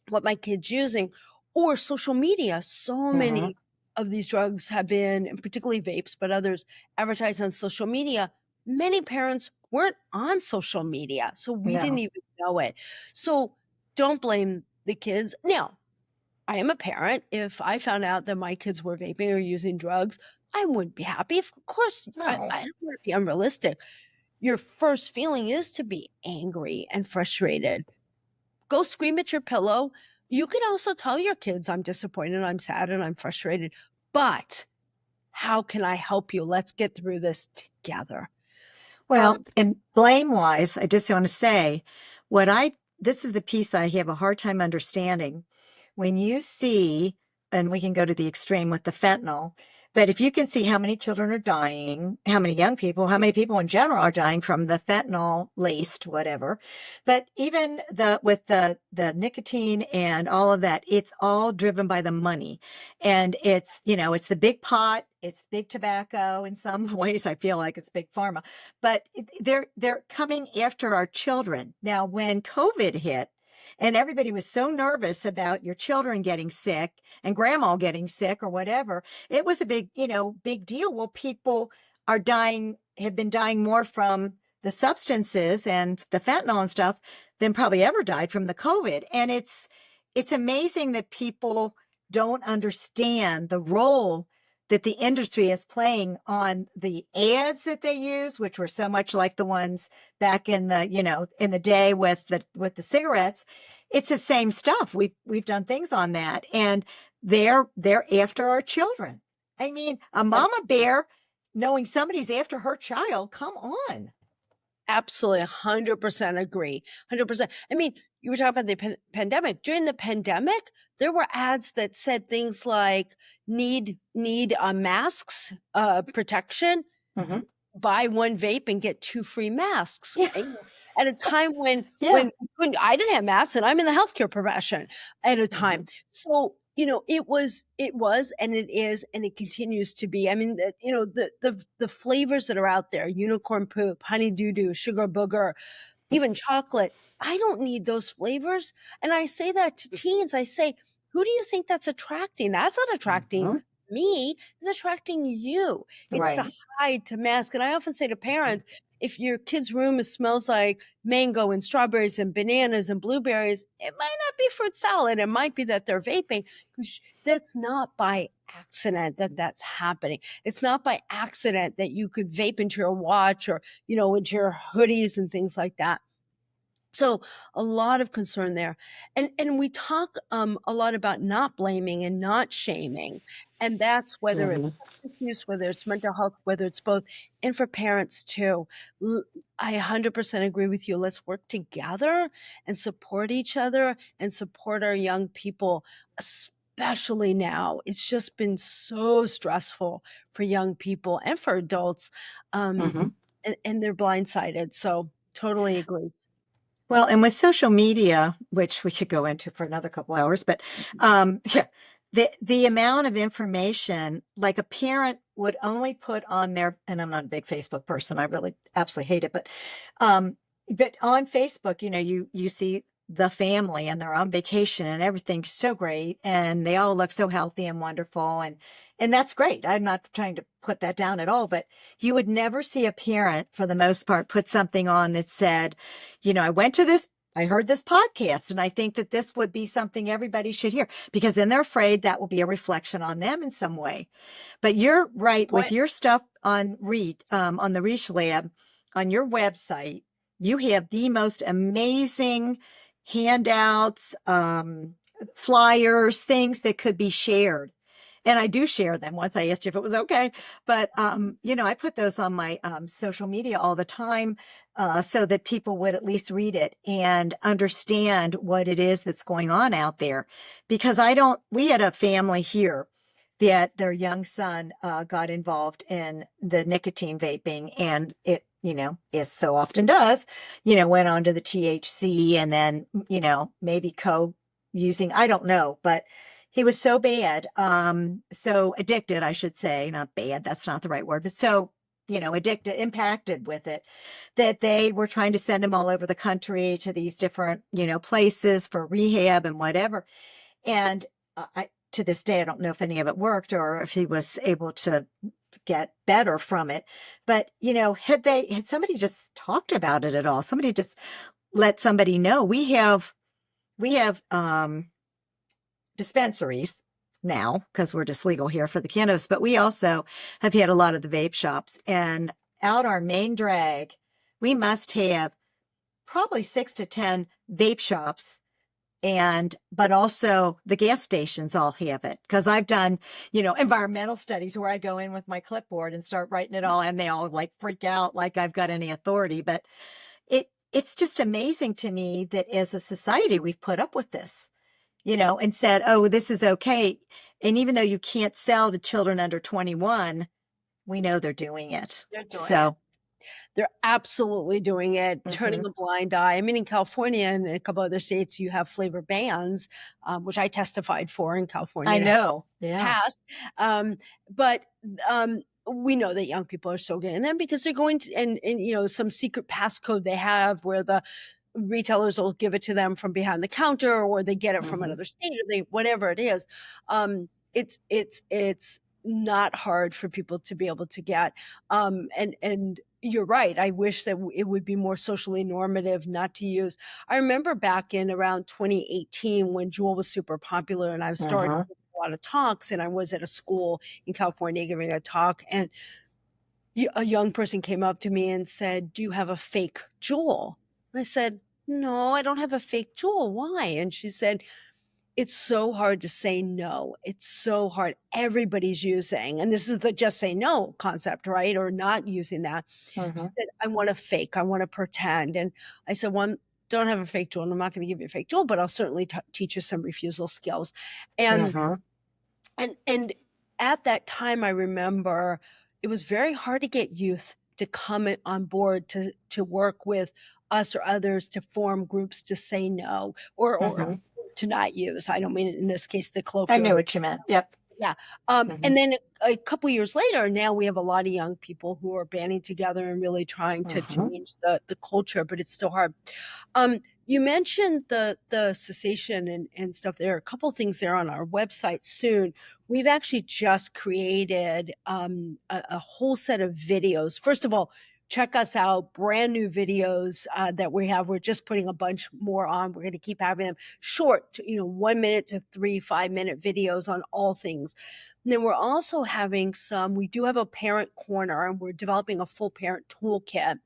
what my kid's using? Or social media. So many of these drugs have been, and particularly vapes, but others, advertised on social media. Many parents weren't on social media, so we didn't even know it. So don't blame the kids. Now, I am a parent. If I found out that my kids were vaping or using drugs, I wouldn't be happy. Of course, I don't want to be unrealistic. Your first feeling is to be angry and frustrated. Go scream at your pillow. You can also tell your kids, I'm disappointed, I'm sad, and I'm frustrated. But how can I help you? Let's get through this together. Well, and blame-wise, I just want to say, this is the piece I have a hard time understanding. When you see, and we can go to the extreme with the fentanyl, but if you can see how many children are dying, how many young people, how many people in general are dying from the fentanyl laced, whatever. But even with the nicotine and all of that, it's all driven by the money. And it's the big pot It's big tobacco in some ways. I feel like it's big pharma, but they're coming after our children. Now, when COVID hit and everybody was so nervous about your children getting sick and grandma getting sick or whatever, it was a big, big deal. Well, people are dying, have been dying more from the substances and the fentanyl and stuff than probably ever died from the COVID. And it's amazing that people don't understand the role that the industry is playing on the ads that they use, which were so much like the ones back in the, in the day with the cigarettes. It's the same stuff. We've done things on that, and they're after our children. I mean, a mama bear knowing somebody's after her child. Come on. Absolutely, 100% agree. 100%. I mean, you were talking about the pandemic. During the pandemic, there were ads that said things like need masks, protection, Mm-hmm. buy one vape and get 2 free masks. Yeah. Right? At a time when Yeah. I didn't have masks and I'm in the healthcare profession at a time. Mhm. So, it was, and it is, and it continues to be. I mean, the flavors that are out there, unicorn poop, honey doo doo, sugar booger, even chocolate. I don't need those flavors. And I say that to teens. I say, who do you think that's attracting? That's not attracting Mhm. me. It's attracting you. It's to Right. hide, to mask. And I often say to parents, if your kid's room smells like mango and strawberries and bananas and blueberries, it might not be fruit salad. It might be that they're vaping. That's not by accident that that's happening. It's not by accident that you could vape into your watch or, into your hoodies and things like that. So a lot of concern there. And we talk a lot about not blaming and not shaming. And that's whether Mhm. it's substance use, whether it's mental health, whether it's both, and for parents too. I 100% agree with you. Let's work together and support each other and support our young people, especially now. It's just been so stressful for young people and for adults. Um, Mhm. and they're blindsided. So totally agree. Well, and with social media, which we could go into for another couple hours, but yeah, the amount of information, like a parent would only put on their, and I'm not a big Facebook person, I really absolutely hate it, but on Facebook, you see the family and they're on vacation and everything's so great and they all look so healthy and wonderful, and that's great. I'm not trying to put that down at all, but you would never see a parent, for the most part, put something on that said, I heard this podcast, and I think that this would be something everybody should hear, because then they're afraid that will be a reflection on them in some way. But you're right with Point. your stuff on on the Reach Lab, on your website. You have the most amazing handouts, flyers, things that could be shared. And I do share them once I asked you if it was okay. But, I put those on my social media all the time, so that people would at least read it and understand what it is that's going on out there. Because we had a family here that their young son got involved in the nicotine vaping, and it, as so often does, went on to the THC, and then, maybe using, I don't know, but he was so bad, so addicted, I should say, not bad, that's not the right word, but so, addicted, impacted with it, that they were trying to send him all over the country to these different, places for rehab and whatever. And to this day, I don't know if any of it worked or if he was able to get better from it. But, had somebody just talked about it at all, somebody just let somebody know, we have dispensaries now, because we're just legal here for the cannabis, but we also have had a lot of the vape shops, and out our main drag, we must have probably 6 to 10 vape shops, but also the gas stations all have it, because I've done, environmental studies where I go in with my clipboard and start writing it all, and they all like freak out like I've got any authority. But it's just amazing to me that as a society we've put up with this, and said, oh, this is okay. And even though you can't sell to children under 21, we know they're doing it. They're doing it. So They're absolutely doing it, turning a blind eye. I mean, in California and a couple other states, you have flavor bans, which I testified for in California. I It know. Yeah. passed. But we know that young people are still getting them because they're going to, and some secret passcode they have where the retailers will give it to them from behind the counter, or they get it from another state, or whatever it is. It's not hard for people to be able to get. And you're right. I wish that it would be more socially normative not to use. I remember back in around 2018 when Juul was super popular, and I was starting a lot of talks, and I was at a school in California giving a talk, and a young person came up to me and said, "Do you have a fake Juul?" And I said, "No, I don't have a fake Juul. Why?" And she said, "It's so hard to say no. It's so hard. Everybody's using," and this is the just say no concept, right? Or not using that. She said, "I want to fake. I want to pretend." And I said, "Well, I don't have a fake Juul, and I'm not going to give you a fake Juul, but I'll certainly teach you some refusal skills." And and at that time, I remember it was very hard to get youth to come on board to work with us or others to form groups to say no or to not use. I don't mean in this case the I colloquial. knew what you meant. Yep. Yeah. And then a couple years later, now we have a lot of young people who are banding together and really trying to change the culture, but it's still hard. You mentioned the cessation and stuff. There are a couple things there on our website soon. We've actually just created a whole set of videos. First of all, check us out, brand new videos that we have. We're just putting a bunch more on. We're going to keep having them short, 1 minute to 3 5-minute videos on all things. And then we're also having we do have a parent corner, and we're developing a full parent toolkit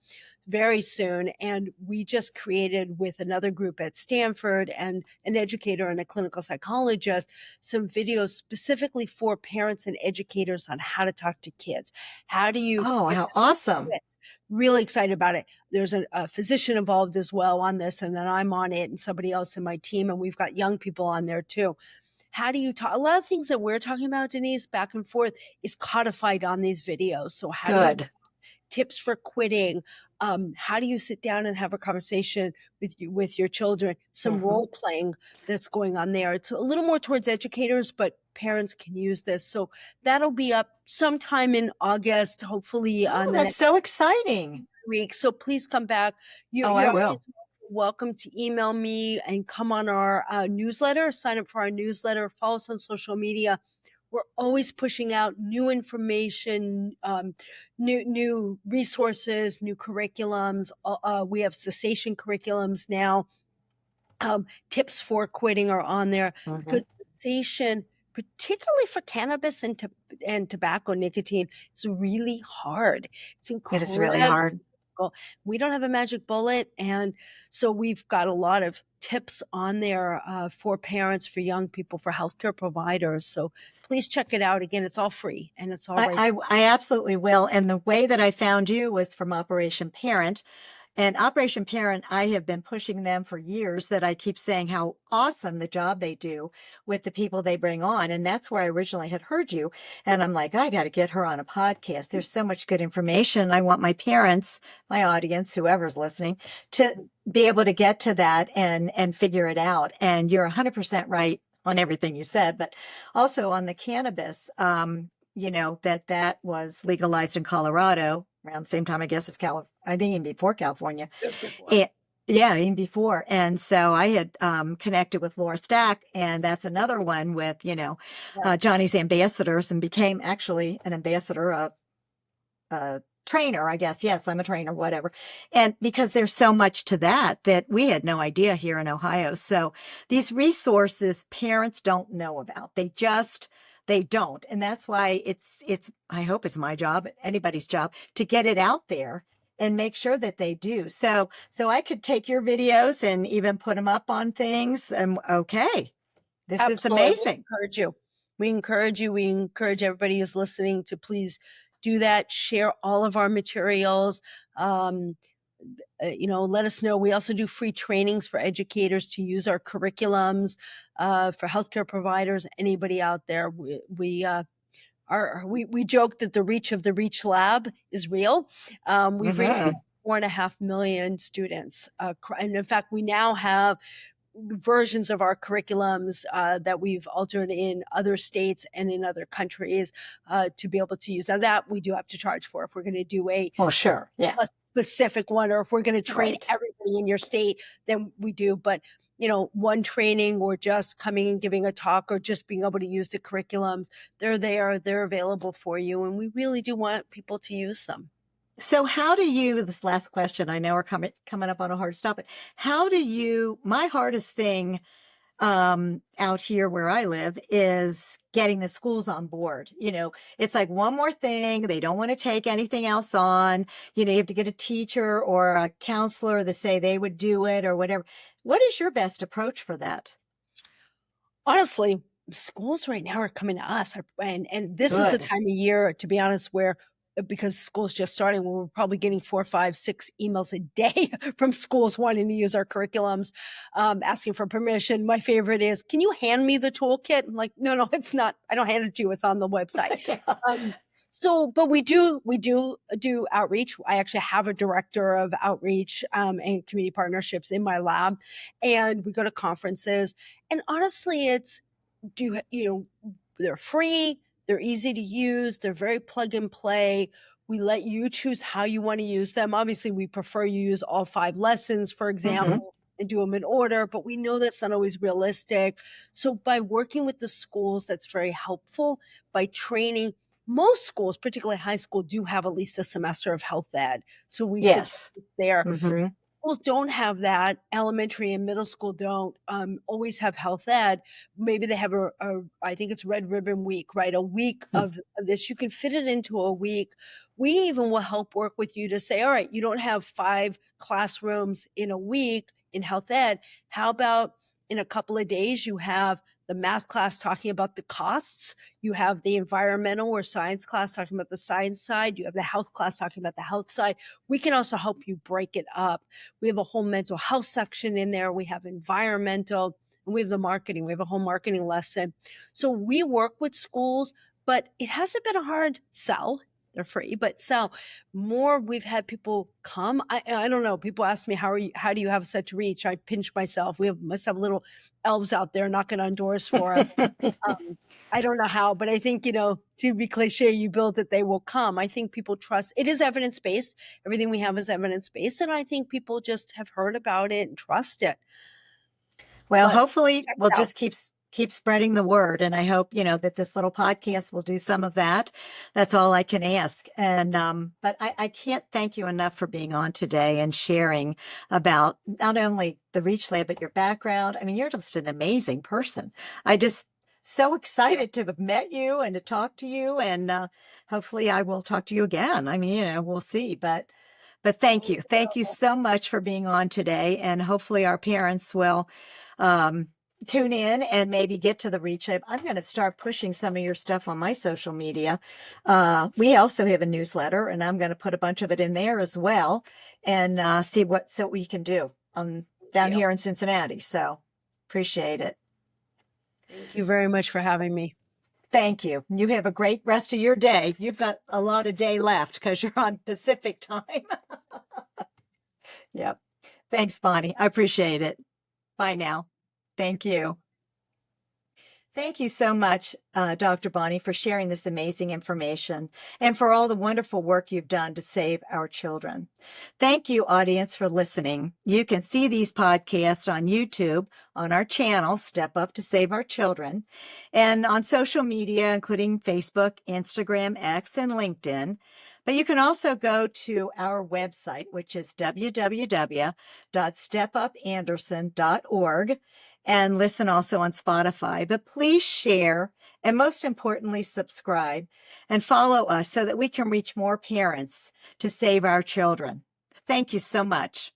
very soon. And we just created with another group at Stanford and an educator and a clinical psychologist, some videos specifically for parents and educators on how to talk to kids. How do you Oh, how awesome. Really excited about it. There's a physician involved as well on this, and then I'm on it and somebody else in my team, and we've got young people on there too. How do you talk? A lot of things that we're talking about, Denise, back and forth is codified on these videos. So how do you tips for quitting? How do you sit down and have a conversation with your children? Some role playing that's going on there. It's a little more towards educators, but parents can use this. So that'll be up sometime in August, hopefully on the That's next so exciting. week. So please come back. I will. Welcome to email me and come on our newsletter, sign up for our newsletter, follow us on social media. We're always pushing out new information, new resources, new curriculums. We have cessation curriculums now. Tips for quitting are on there because cessation, particularly for cannabis and tobacco, nicotine, is really hard. It's incredible. It is really hard. We don't have a magic bullet. And so we've got a lot of tips on there for parents, for young people, for healthcare providers. So please check it out. Again, it's all free and it's all right. I absolutely will. And the way that I found you was from Operation Parent. And Operation Parent, I have been pushing them for years, that I keep saying how awesome the job they do with the people they bring on. And that's where I originally had heard you. And I'm like, I got to get her on a podcast. There's so much good information. I want my parents, my audience, whoever's listening, to be able to get to that and figure it out. And you're 100% right on everything you said, but also on the cannabis, that was legalized in Colorado around the same time, I guess, as I think even before California. Even before. And so I had connected with Laura Stack, and that's another one with, Johnny's ambassadors, and became actually an ambassador, a trainer, I guess. Yes, I'm a trainer, whatever. And because there's so much to that we had no idea here in Ohio. So these resources parents don't know about. They don't. And that's why I hope it's my job, anybody's job, to get it out there and make sure that they do. So I could take your videos and even put them up on things. And okay, this is amazing. We encourage you. We encourage everybody who's listening to please do that. Share all of our materials. Let us know. We also do free trainings for educators to use our curriculums, for healthcare providers, anybody out there. we joke that the reach of the Reach Lab is real. We've reached Mm-hmm. 4.5 million students. And in fact, we now have versions of our curriculums that we've altered in other states and in other countries to be able to use. Now that we do have to charge for if we're going to do Well, sure. Yeah. a specific one, or if we're going to train Right. everybody in your state, then we do. But one training or just coming and giving a talk or just being able to use the curriculums, they're there, they're available for you. And we really do want people to use them. So how do you, this last question, I know we're coming up on a hard stop, but how do you, my hardest thing out here where I live is getting the schools on board. It's like one more thing. They don't want to take anything else on. You have to get a teacher or a counselor to say they would do it or whatever. What is your best approach for that? Honestly, schools right now are coming to us. And this is the Good. time of year, to be honest, where because school's just starting, we're probably getting 4, 5, 6 emails a day from schools wanting to use our curriculums, asking for permission. My favorite is, can you hand me the toolkit? I'm like, no, it's not. I don't hand it to you. It's on the website. Yeah. But we do outreach. I actually have a director of outreach and community partnerships in my lab, and we go to conferences. And honestly, they're free. They're easy to use. They're very plug and play. We let you choose how you want to use them. Obviously, we prefer you use all 5 lessons, for example, and do them in order, but we know that's not always realistic. So by working with the schools, that's very helpful. By training, most schools, particularly high school, do have at least a semester of health ed. So we Yes. suggest there. Mm-hmm. Schools don't have that. Elementary and middle school don't always have health ed. Maybe they have I think it's Red Ribbon Week, right? A week of this. You can fit it into a week. We even will help work with you to say, all right, you don't have 5 classrooms in a week in health ed. How about in a couple of days, you have the math class talking about the costs. You have the environmental or science class talking about the science side. You have the health class talking about the health side. We can also help you break it up. We have a whole mental health section in there. We have environmental, and we have the marketing. We have a whole marketing lesson. So we work with schools, but it hasn't been a hard sell. They're free, but sell more. We've had people come. I don't know. People ask me, how do you have such reach? I pinch myself. Must have little elves out there knocking on doors for us. I don't know how, but I think, to be cliche, you build it, they will come. I think people trust. It is evidence-based. Everything we have is evidence-based. And I think people just have heard about it and trust it. Well, But hopefully we'll out. just keep spreading the word. And I hope, that this little podcast will do some of that. That's all I can ask. And, but I can't thank you enough for being on today and sharing about not only the Reach Lab, but your background. I mean, you're just an amazing person. I just so excited to have met you and to talk to you. And, hopefully I will talk to you again. I mean, we'll see, but thank you. Thank you so much for being on today. And hopefully our parents will, tune in and maybe get to the Reach Lab. I'm going to start pushing some of your stuff on my social media. We also have a newsletter, and I'm going to put a bunch of it in there as well, and see what we can do down here in Cincinnati. So appreciate it. Thank you very much for having me. Thank you. You have a great rest of your day. You've got a lot of day left because you're on Pacific time. Yep. Thanks, Bonnie. I appreciate it. Bye now. Thank you. Thank you so much, Dr. Bonnie, for sharing this amazing information and for all the wonderful work you've done to save our children. Thank you, audience, for listening. You can see these podcasts on YouTube on our channel, Step Up to Save Our Children, and on social media, including Facebook, Instagram, X, and LinkedIn. But you can also go to our website, which is www.stepupanderson.org. And listen also on Spotify. But please share and most importantly, subscribe and follow us so that we can reach more parents to save our children. Thank you so much.